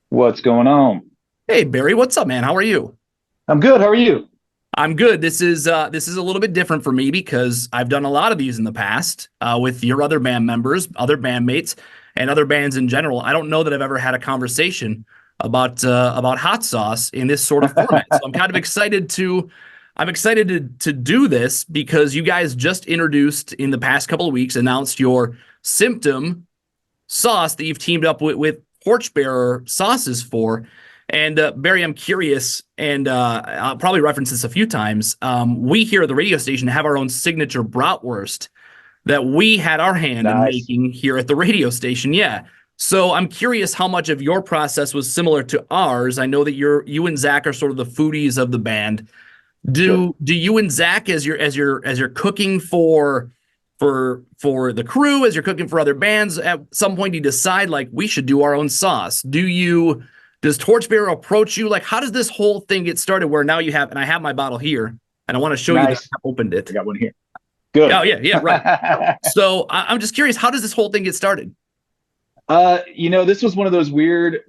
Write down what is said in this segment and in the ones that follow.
What's going on? Hey Barry, what's up, man? How are you? I'm good. How are you? I'm good. This is a little bit different for me because I've done a lot of these in the past with your other band members, other bandmates, and other bands in general. I don't know that I've ever had a conversation about hot sauce in this sort of format. So I'm excited to do this because you guys just introduced in the past couple of weeks, announced your Symptom sauce that you've teamed up with Torchbearer Sauces for. And Barry, I'm curious, and I'll probably reference this a few times. We here at the radio station have our own signature bratwurst that we had our hand in Nice. making here at the radio station. Yeah. So I'm curious how much of your process was similar to ours. I know that you and Zach are sort of the foodies of the band. Sure. Do you and Zach, as you're cooking for the crew, as you're cooking for other bands, at some point you decide like we should do our own sauce? Does Torchbearer approach you? Like, how does this whole thing get started where now you have, and I have my bottle here and I want to show you that Nice. I opened I it. got one here. Oh Good. yeah, yeah, right. So I'm just curious, how does this whole thing get started? This was one of those weird.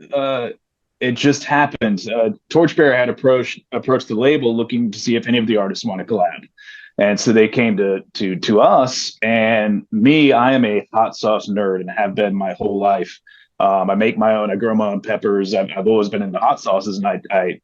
It just happened. Torchbearer had approached the label looking to see if any of the artists want to collab, and so they came to us and me. I am a hot sauce nerd and have been my whole life. I make my own. I grow my own peppers. I've always been into hot sauces, and I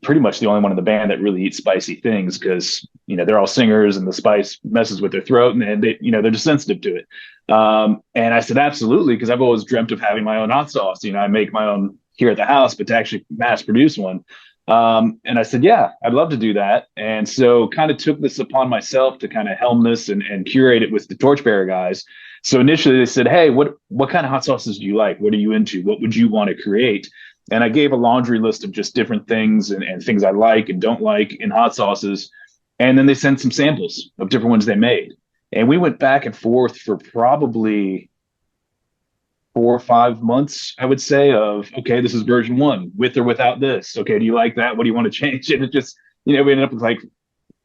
pretty much the only one in the band that really eats spicy things because they're all singers and the spice messes with their throat and they're just sensitive to it. And I said absolutely because I've always dreamt of having my own hot sauce. I make my own here at the house, but to actually mass produce one. And I said, yeah, I'd love to do that. And so kind of took this upon myself to kind of helm this and curate it with the Torchbearer guys. So initially they said, hey, what kind of hot sauces do you like? What are you into? What would you want to create? And I gave a laundry list of just different things and things I like and don't like in hot sauces. And then they sent some samples of different ones they made. And we went back and forth for probably 4 or 5 months, I would say, of okay, this is version one, with or without this. Okay, do you like that? What do you want to change? And it just, we ended up with like,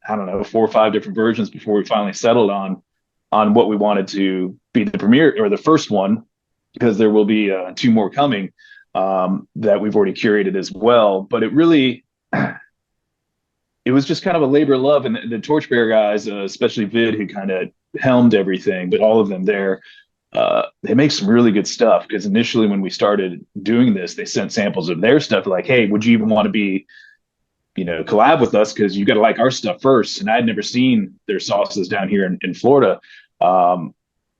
I don't know, 4 or 5 different versions before we finally settled on what we wanted to be the premiere or the first one, because there will be two more coming that we've already curated as well. But it was just kind of a labor of love. And the Torchbearer guys, especially Vid, who kind of helmed everything, but all of them there, they make some really good stuff. Because initially, when we started doing this, they sent samples of their stuff like, hey, would you even want to be, collab with us? Because you got to like our stuff first. And I'd never seen their sauces down here in Florida.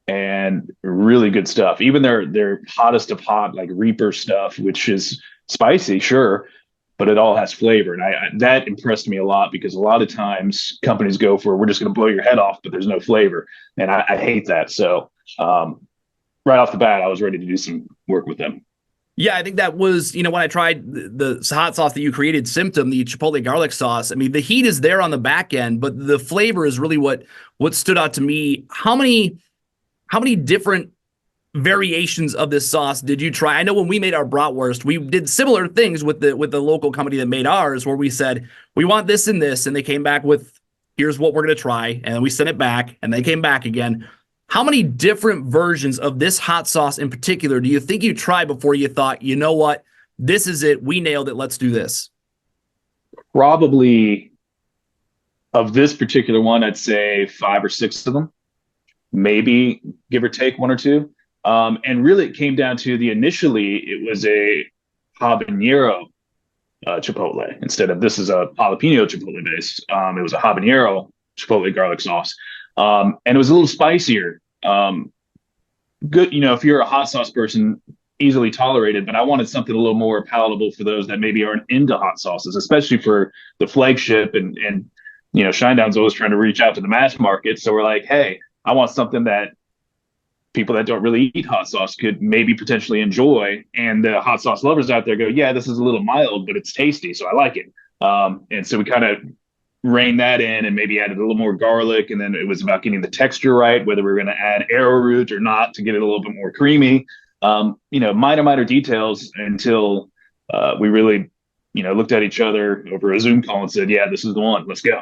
And really good stuff. Even their hottest of hot, like Reaper stuff, which is spicy, sure, but it all has flavor. And that impressed me a lot because a lot of times companies go for we're just going to blow your head off, but there's no flavor, and I hate that. So right off the bat, I was ready to do some work with them. Yeah, I think that was, when I tried the hot sauce that you created, Symptom, the Chipotle garlic sauce. I mean, the heat is there on the back end, but the flavor is really what stood out to me. How many different variations of this sauce did you try? I know when we made our bratwurst, we did similar things with the local company that made ours, where we said we want this and this, and they came back with here's what we're gonna try, and then we sent it back, and they came back again. How many different versions of this hot sauce in particular do you think you tried before you thought, you know what, this is it, we nailed it, let's do this? Probably of this particular one, I'd say 5 or 6 of them, maybe give or take one or two. And really, it came down to initially, it was a habanero chipotle instead of this is a jalapeno chipotle base. It was a habanero chipotle garlic sauce, and it was a little spicier. Good, if you're a hot sauce person, easily tolerated. But I wanted something a little more palatable for those that maybe aren't into hot sauces, especially for the flagship and Shinedown's always trying to reach out to the mass market. So we're like, hey, I want something that people that don't really eat hot sauce could maybe potentially enjoy. And the hot sauce lovers out there go, yeah, this is a little mild, but it's tasty. So I like it. And so we kind of reined that in and maybe added a little more garlic. And then it was about getting the texture right, whether we were going to add arrowroot or not to get it a little bit more creamy. Minor details until we really, looked at each other over a Zoom call and said, yeah, this is the one. Let's go.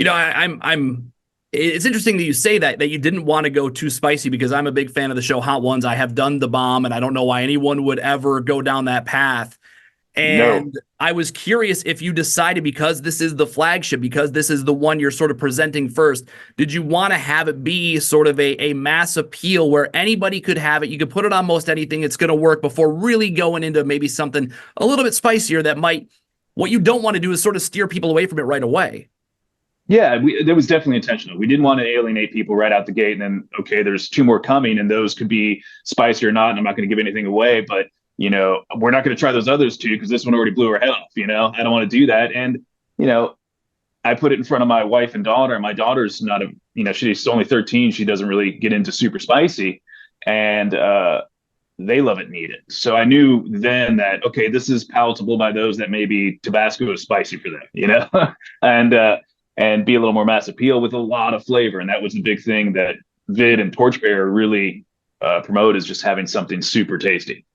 I'm It's interesting that you say that you didn't want to go too spicy, because I'm a big fan of the show Hot Ones. I have done the bomb, and I don't know why anyone would ever go down that path. No. And I was curious if you decided, because this is the flagship, because this is the one you're sort of presenting first, did you want to have it be sort of a mass appeal where anybody could have it? You could put it on most anything, it's going to work, before really going into maybe something a little bit spicier that might, what you don't want to do is sort of steer people away from it right away. Yeah, that was definitely intentional. We didn't want to alienate people right out the gate, and then okay, there's two more coming, and those could be spicy or not. And I'm not going to give anything away, but we're not going to try those others two because this one already blew her head off. I don't want to do that, and I put it in front of my wife and daughter. And my daughter's not she's only 13. She doesn't really get into super spicy, and they love it and eat it. So I knew then that okay, this is palatable by those that maybe Tabasco is spicy for them, and be a little more mass appeal with a lot of flavor. And that was the big thing that Vid and Torchbearer really promote, is just having something super tasty.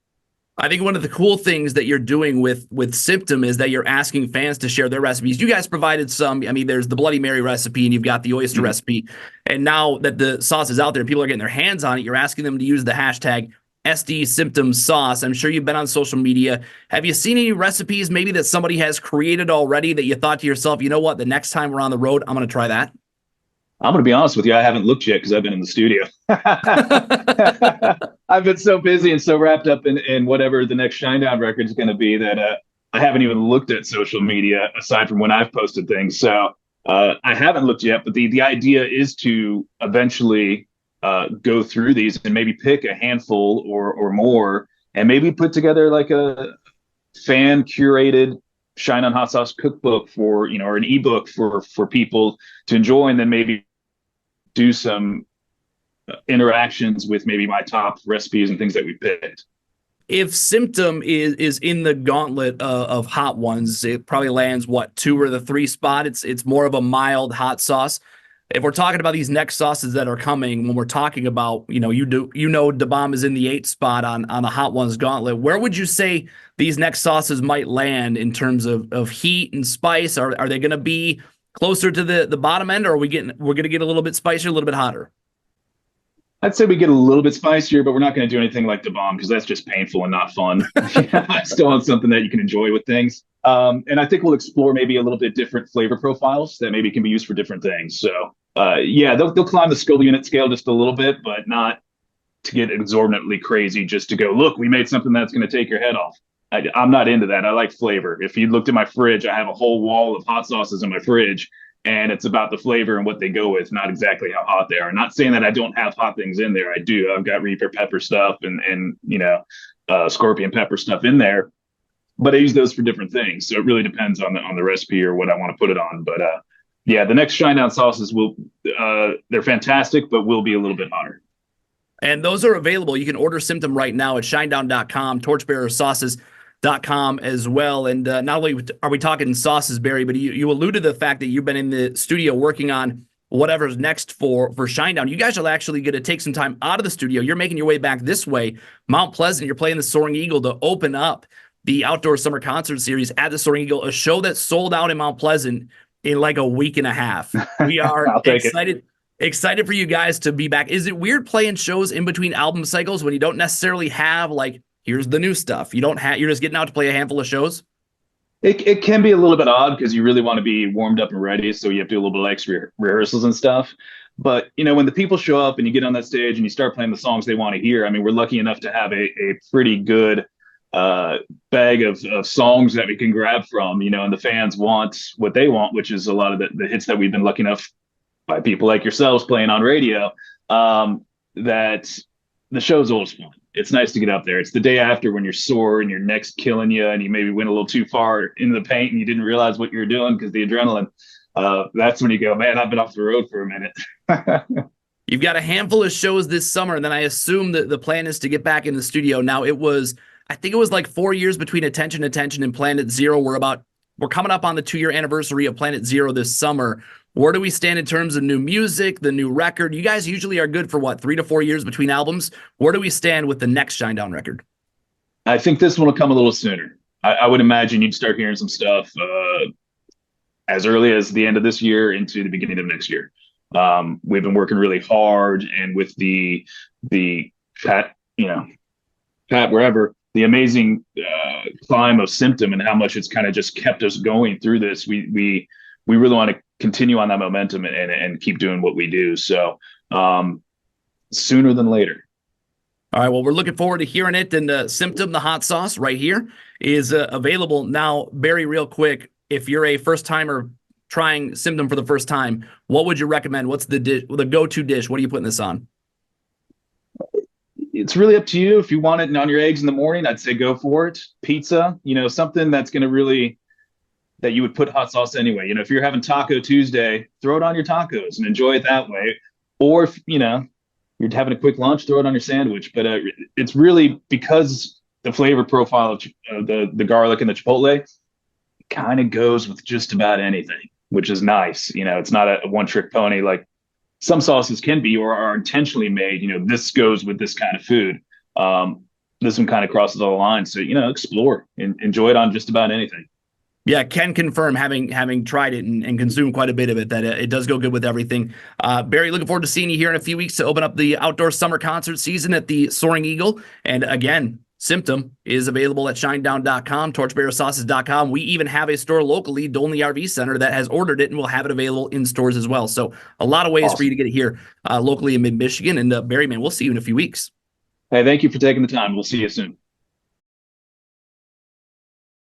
I think one of the cool things that you're doing with Symptom is that you're asking fans to share their recipes. You guys provided some. I mean, there's the Bloody Mary recipe, and you've got the oyster recipe. And now that the sauce is out there and people are getting their hands on it, you're asking them to use the hashtag SD Symptom Sauce. I'm sure you've been on social media. Have you seen any recipes maybe that somebody has created already that you thought to yourself, you know what, the next time we're on the road, I'm going to try that? I'm going to be honest with you. I haven't looked yet because I've been in the studio. I've been so busy and so wrapped up in whatever the next Shinedown record is going to be that I haven't even looked at social media aside from when I've posted things. So I haven't looked yet, but the idea is to eventually go through these and maybe pick a handful or more, and maybe put together like a fan curated Shinedown hot sauce cookbook or an ebook for people to enjoy, and then maybe do some interactions with maybe my top recipes and things that we picked. If Symptom is in the gauntlet of hot ones, it probably lands 2 or the 3 spot. It's more of a mild hot sauce. If we're talking about these next sauces that are coming, when we're talking about, Da Bomb is in the 8th spot on the Hot Ones gauntlet, where would you say these next sauces might land in terms of heat and spice? Are they going to be closer to the bottom end, or we're going to get a little bit spicier, a little bit hotter? I'd say we get a little bit spicier, but we're not going to do anything like Da Bomb because that's just painful and not fun. I still want something that you can enjoy with things. And I think we'll explore maybe a little bit different flavor profiles that maybe can be used for different things. So they'll climb the skill unit scale just a little bit, but not to get exorbitantly crazy just to go, look, we made something that's going to take your head off. I'm not into that. I like flavor. If you looked at my fridge, I have a whole wall of hot sauces in my fridge, and it's about the flavor and what they go with, not exactly how hot they are. Not saying that I don't have hot things in there. I do. I've got Reaper pepper stuff and scorpion pepper stuff in there, but I use those for different things. So it really depends on the recipe or what I want to put it on. But the next Shinedown sauces they're fantastic, but will be a little bit hotter. And those are available. You can order Symptom right now at shinedown.com, torchbearersauces.com as well. And not only are we talking sauces, Barry, but you alluded to the fact that you've been in the studio working on whatever's next for Shinedown. You guys are actually going to take some time out of the studio. You're making your way back this way, Mount Pleasant. You're playing the Soaring Eagle to open up the Outdoor Summer Concert Series at the Soaring Eagle, a show that sold out in Mount Pleasant in like a week and a half. We are excited for you guys to be back. Is it weird playing shows in between album cycles when you don't necessarily have like, here's the new stuff? You're just getting out to play a handful of shows? It can be a little bit odd because you really want to be warmed up and ready. So you have to do a little bit of extra rehearsals and stuff. But, when the people show up and you get on that stage and you start playing the songs they want to hear, I mean, we're lucky enough to have a pretty good bag of songs that we can grab from, and the fans want what they want, which is a lot of the hits that we've been lucky enough by people like yourselves playing on radio, that the show's always fun. It's nice to get up there. It's the day after when you're sore and your neck's killing you and you maybe went a little too far into the paint and you didn't realize what you were doing because the adrenaline. That's when you go, man, I've been off the road for a minute. You've got a handful of shows this summer, and then I assume that the plan is to get back in the studio. Now, I think it was like 4 years between Attention and Planet Zero. We're coming up on the 2-year anniversary of Planet Zero this summer. Where do we stand in terms of new music, the new record? You guys usually are good for 3 to 4 years between albums. Where do we stand with the next Shinedown record? I think this one will come a little sooner. I would imagine you'd start hearing some stuff as early as the end of this year into the beginning of next year. We've been working really hard, and with the Pat, Pat wherever, the amazing climb of Symptom and how much it's kind of just kept us going through this. We really want to continue on that momentum and keep doing what we do. So sooner than later. All right, well, we're looking forward to hearing it. And Symptom, the hot sauce right here, is available now. Barry, real quick, if you're a first timer trying Symptom for the first time, what would you recommend? What's the go-to dish? What are you putting this on? It's really up to you. If you want it on your eggs in the morning, I'd say go for it. Pizza, something that's going to really, that you would put hot sauce anyway. If you're having Taco Tuesday, throw it on your tacos and enjoy it that way. Or if, you're having a quick lunch, throw it on your sandwich. But it's really because the flavor profile of the garlic and the chipotle kind of goes with just about anything, which is nice. It's not a one-trick pony like some sauces can be or are intentionally made. This goes with this kind of food. This one kind of crosses all the lines. So, explore and enjoy it on just about anything. Yeah, can confirm, having tried it and consumed quite a bit of it, that it does go good with everything. Barry, looking forward to seeing you here in a few weeks to open up the outdoor summer concert season at the Soaring Eagle. And again, Symptom is available at Shinedown.com, TorchbearerSauces.com. We even have a store locally, Dolney RV Center, that has ordered it and will have it available in stores as well. So a lot of ways for you to get it here locally in mid-Michigan. And Barry, man, we'll see you in a few weeks. Hey, thank you for taking the time. We'll see you soon.